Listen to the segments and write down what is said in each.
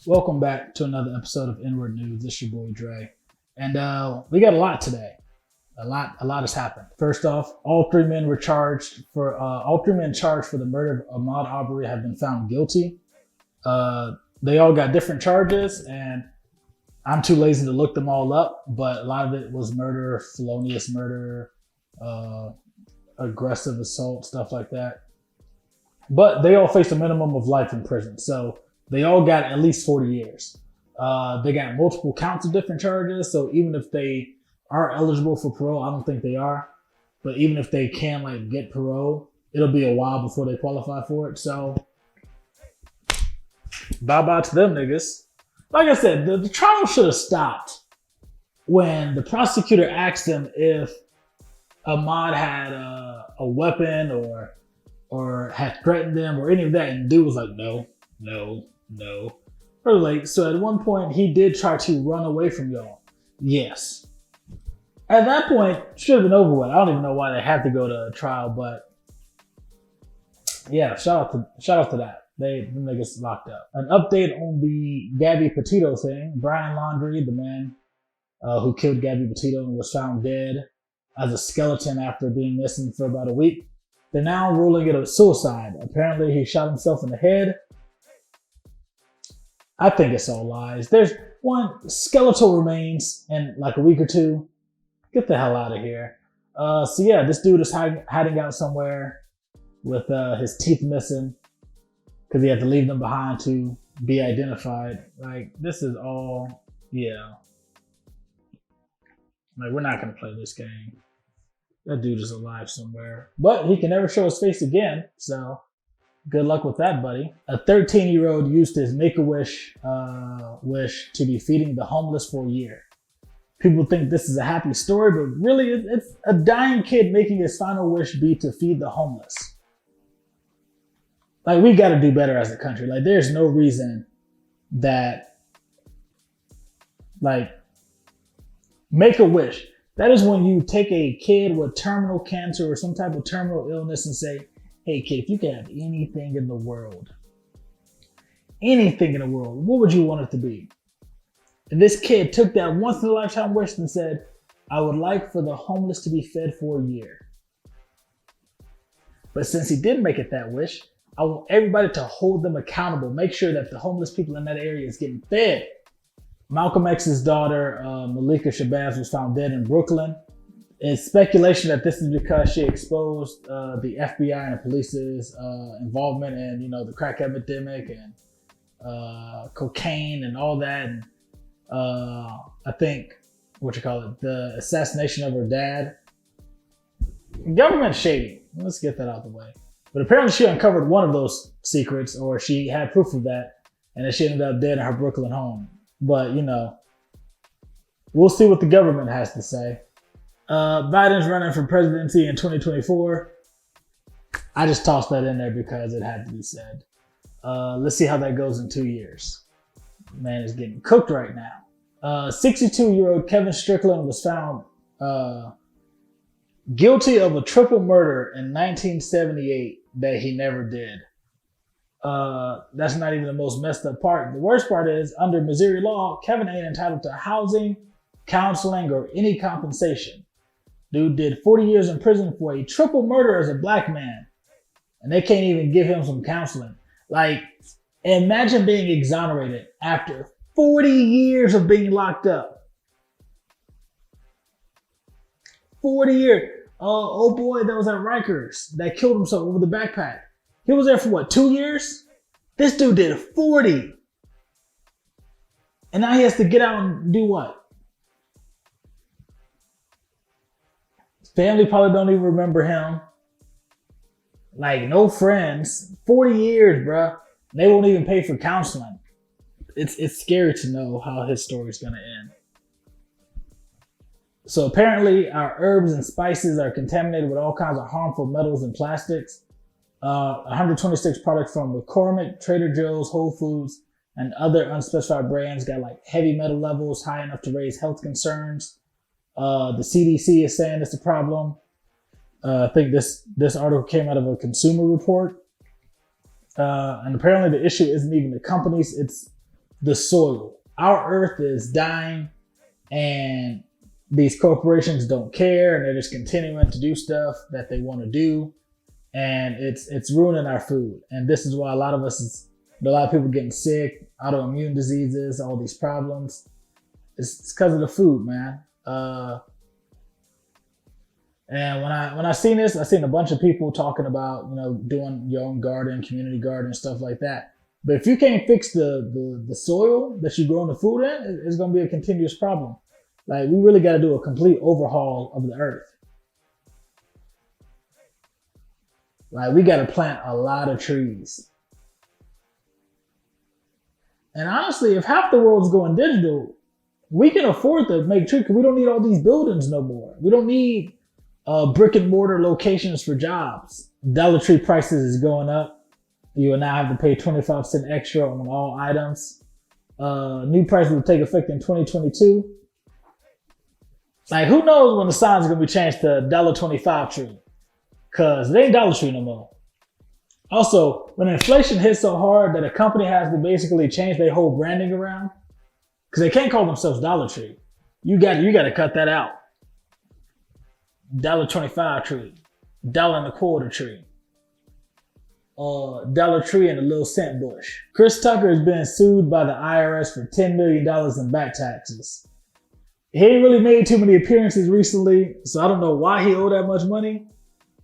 Welcome back to another episode of Inword News. This is your boy Dre, and we got a lot today. A lot has happened. First off, all three men charged for the murder of Ahmaud Arbery have been found guilty. They all got different charges, and I'm too lazy to look them all up. But a lot of it was murder, felonious murder, aggressive assault, stuff like that. But they all face a minimum of life in prison, so they all got at least 40 years. They got multiple counts of different charges, so even if they are eligible for parole, I don't think they are, but even if they can get parole, it'll be a while before they qualify for it. So bye-bye to them niggas. Like I said, the trial should have stopped when the prosecutor asked them if Ahmaud had a weapon or had threatened them or any of that, and the dude was like, no. So at one point, he did try to run away from y'all. Yes. At that point, should have been over with. I don't even know why they had to go to trial, but yeah, shout out to that. Them niggas locked up. An update on the Gabby Petito thing. Brian Laundrie, the man who killed Gabby Petito and was found dead as a skeleton after being missing for about a week. They're now ruling it a suicide. Apparently, he shot himself in the head. I think it's all lies. There's one skeletal remains in like a week or two. Get the hell out of here. So yeah, this dude is hiding out somewhere with his teeth missing because he had to leave them behind to be identified. Like, this is all, yeah. Like, we're not going to play this game. That dude is alive somewhere. But he can never show his face again, so good luck with that, buddy. A 13-year-old used his Make-A-Wish wish to be feeding the homeless for a year. People think this is a happy story, but really it's a dying kid making his final wish be to feed the homeless. Like, we got to do better as a country. Like, there's no reason that, like, Make-A-Wish. That is when you take a kid with terminal cancer or some type of terminal illness and say, hey kid, if you could have anything in the world, what would you want it to be? And this kid took that once in a lifetime wish and said, I would like for the homeless to be fed for a year. But since he did make it that wish, I want everybody to hold them accountable. Make sure that the homeless people in that area is getting fed. Malcolm X's daughter, Malika Shabazz, was found dead in Brooklyn. It's speculation that this is because she exposed the FBI and the police's involvement in, the crack epidemic and cocaine and all that. And I think, the assassination of her dad. Government shady. Let's get that out of the way. But apparently she uncovered one of those secrets, or she had proof of that, and then she ended up dead in her Brooklyn home. But, we'll see what the government has to say. Biden's running for presidency in 2024. I just tossed that in there because it had to be said. Let's see how that goes in 2 years. Man is getting cooked right now. 62-year-old Kevin Strickland was found guilty of a triple murder in 1978 that he never did. That's not even the most messed up part. The worst part is, under Missouri law, Kevin ain't entitled to housing, counseling, or any compensation. Dude did 40 years in prison for a triple murder as a black man, and they can't even give him some counseling. Like, imagine being exonerated after 40 years of being locked up. 40 years. Oh boy, that was at Rikers that killed himself over the backpack. He was there for what, 2 years? This dude did 40. And now he has to get out and do what? Family probably don't even remember him. Like, no friends. 40 years, bruh. They won't even pay for counseling. It's scary to know how his story's gonna end. So apparently our herbs and spices are contaminated with all kinds of harmful metals and plastics. 126 products from McCormick, Trader Joe's, Whole Foods, and other unspecified brands got like heavy metal levels high enough to raise health concerns. The CDC is saying it's a problem. I think this article came out of a Consumer Report. And apparently the issue isn't even the companies, it's the soil. Our earth is dying, and these corporations don't care, and they're just continuing to do stuff that they want to do, and it's ruining our food. And this is why a lot of people getting sick, autoimmune diseases, all these problems. It's because of the food, man. And when I seen this, I seen a bunch of people talking about, doing your own garden, community garden, stuff like that. But if you can't fix the soil that you're growing the food in, it's going to be a continuous problem. Like, we really got to do a complete overhaul of the earth. Like, we got to plant a lot of trees. And honestly, if half the world's going digital, we can afford to make trees because we don't need all these buildings no more. We don't need brick and mortar locations for jobs. Dollar Tree prices is going up. You will now have to pay 25% extra on all items. New prices will take effect in 2022. Like, who knows when the signs are going to be changed to $1.25 tree? Because it ain't Dollar Tree no more. Also, when inflation hits so hard that a company has to basically change their whole branding around, because they can't call themselves Dollar Tree. You got to cut that out. $1.25 tree, $1.25 tree, Dollar Tree and a little cent bush. Chris Tucker is being sued by the IRS for $10 million in back taxes. He ain't really made too many appearances recently, so I don't know why he owed that much money.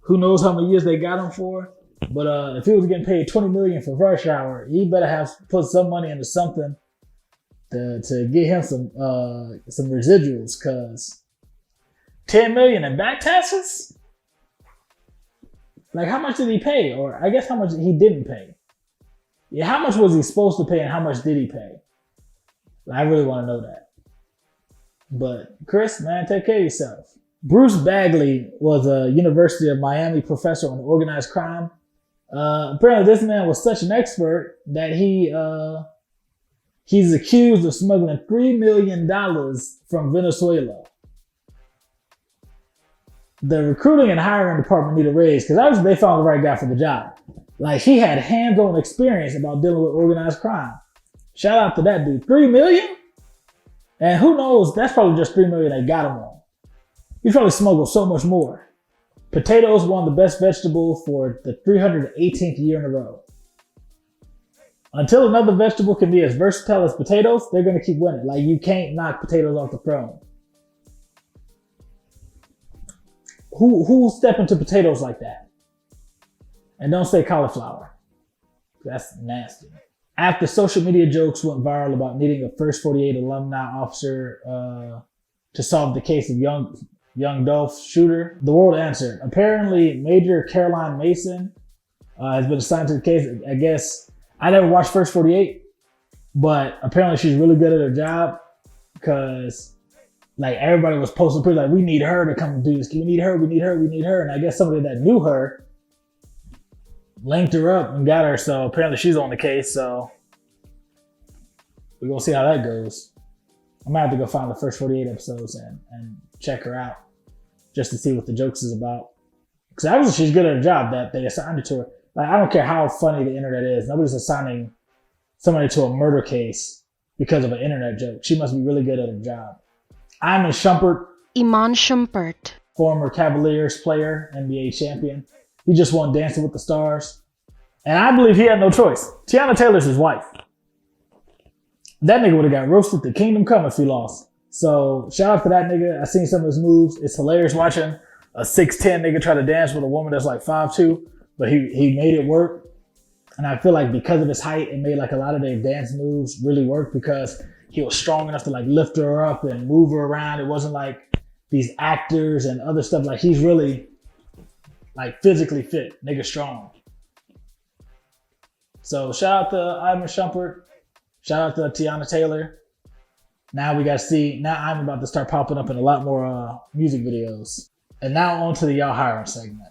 Who knows how many years they got him for? But if he was getting paid $20 million for Rush Hour, he better have put some money into something to get him some residuals, because $10 million in back taxes? Like, how much did he pay? Or I guess how much he didn't pay. Yeah, how much was he supposed to pay and how much did he pay? I really want to know that. But Chris, man, take care of yourself. Bruce Bagley was a University of Miami professor on organized crime. Apparently this man was such an expert that he's accused of smuggling $3 million from Venezuela. The recruiting and hiring department need a raise because obviously they found the right guy for the job. Like, he had hands-on experience about dealing with organized crime. Shout out to that dude. $3 million? And who knows, that's probably just $3 million they got him on. He probably smuggled so much more. Potatoes won the best vegetable for the 318th year in a row. Until another vegetable can be as versatile as potatoes, they're going to keep winning. Like, you can't knock potatoes off the throne. Who'll step into potatoes like that? And don't say cauliflower. That's nasty. After social media jokes went viral about needing a First 48 alumni officer to solve the case of young Dolph shooter, the world answered. Apparently, Major Caroline Mason has been assigned to the case. I guess I never watched First 48, but apparently she's really good at her job because, like, everybody was posting pictures like, we need her to come and do this. We need her. And I guess somebody that knew her linked her up and got her. So apparently she's on the case. So we're going to see how that goes. I'm going to have to go find the First 48 episodes and check her out just to see what the jokes is about. Because obviously she's good at her job that they assigned it to her. Like, I don't care how funny the internet is. Nobody's assigning somebody to a murder case because of an internet joke. She must be really good at her job. Iman Shumpert, former Cavaliers player, NBA champion. He just won Dancing with the Stars. And I believe he had no choice. Tiana Taylor's his wife. That nigga would have got roasted to kingdom come if he lost. So shout out to that nigga. I seen some of his moves. It's hilarious watching a 6'10" nigga try to dance with a woman that's like 5'2", but he made it work. And I feel like because of his height, it made like a lot of their dance moves really work because he was strong enough to like lift her up and move her around. It wasn't like these actors and other stuff. Like, he's really like physically fit, nigga strong. So shout out to Iman Shumpert. Shout out to Tiana Taylor. Now we got to see, now I'm about to start popping up in a lot more music videos. And now on to the y'all hiring segment.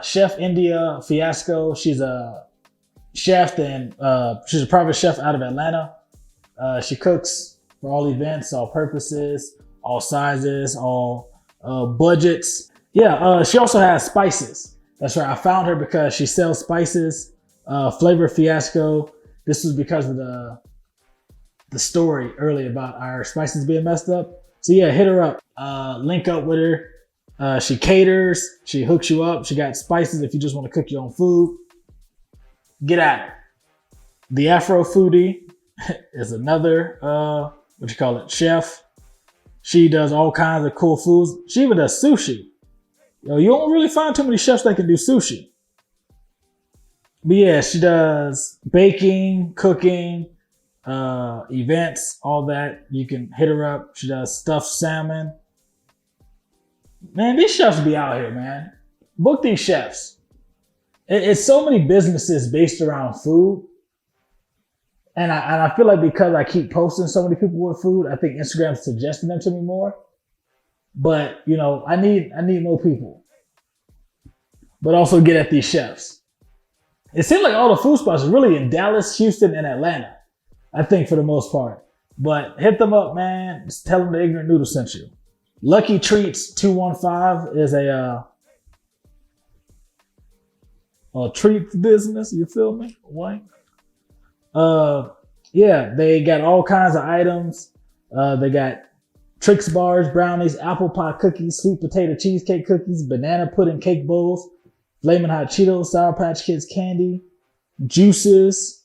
Chef India Fiasco. She's a chef and she's a private chef out of Atlanta. She cooks for all events, all purposes, all sizes, all budgets. Yeah, she also has spices. That's right. I found her because she sells spices. Flavor Fiasco. This was because of the story earlier about our spices being messed up. So yeah, hit her up. Link up with her. She caters. She hooks you up. She got spices if you just want to cook your own food. Get at it. The Afro Foodie is another, chef. She does all kinds of cool foods. She even does sushi. You don't really find too many chefs that can do sushi. But yeah, she does baking, cooking, events, all that. You can hit her up. She does stuffed salmon. Man, these chefs be out here, man. Book these chefs. It's so many businesses based around food. And I feel like because I keep posting so many people with food, I think Instagram's suggesting them to me more. But, I need more people. But also get at these chefs. It seems like all the food spots are really in Dallas, Houston, and Atlanta. I think for the most part. But hit them up, man. Just tell them the Ignorant Noodle sent you. Lucky Treats 215 is a treats business. You feel me? What? Yeah, they got all kinds of items. They got Trix bars, brownies, apple pie cookies, sweet potato cheesecake cookies, banana pudding cake bowls, flaming hot Cheetos, Sour Patch Kids candy, juices.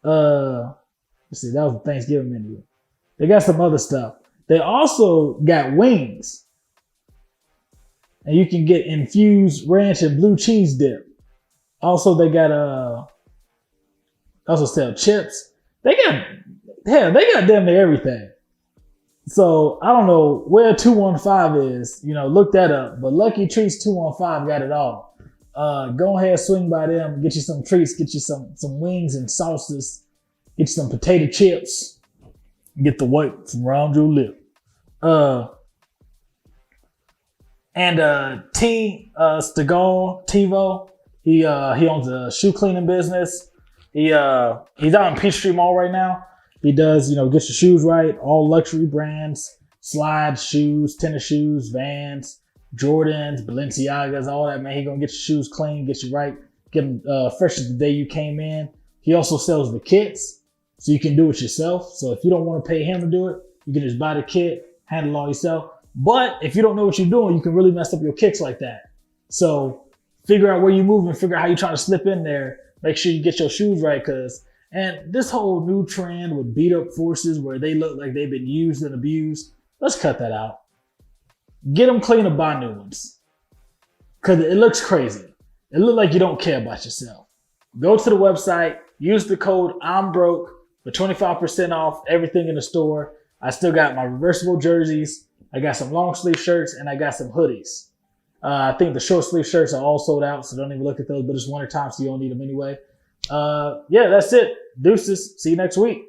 Let's see, that was the Thanksgiving menu. They got some other stuff. They also got wings. And you can get infused ranch and blue cheese dip. Also, they got also sell chips. They got damn near everything. So I don't know where 215 is. Look that up. But Lucky Treats 215 got it all. Go ahead, swing by them, get you some treats, get you some wings and sauces, get you some potato chips, get the white from around your lip. And T Stegall Tivo, he owns a shoe cleaning business. He's out in Peachtree Mall right now. He does, get your shoes right, all luxury brands, slides, shoes, tennis shoes, Vans, Jordans, Balenciagas, all that, man. He gonna get your shoes clean, get you right, get them fresh as the day you came in. He also sells the kits, so you can do it yourself. So if you don't want to pay him to do it, you can just buy the kit, handle it all yourself. But if you don't know what you're doing, you can really mess up your kicks like that. So figure out where you're moving, figure out how you're trying to slip in there. Make sure you get your shoes right, and this whole new trend with beat up forces where they look like they've been used and abused, let's cut that out. Get them clean or buy new ones. Because it looks crazy. It looks like you don't care about yourself. Go to the website, use the code I'm broke for 25% off everything in the store. I still got my reversible jerseys. I got some long sleeve shirts and I got some hoodies. I think the short sleeve shirts are all sold out, so don't even look at those, but it's winter time, so you don't need them anyway. Yeah, that's it. Deuces. See you next week.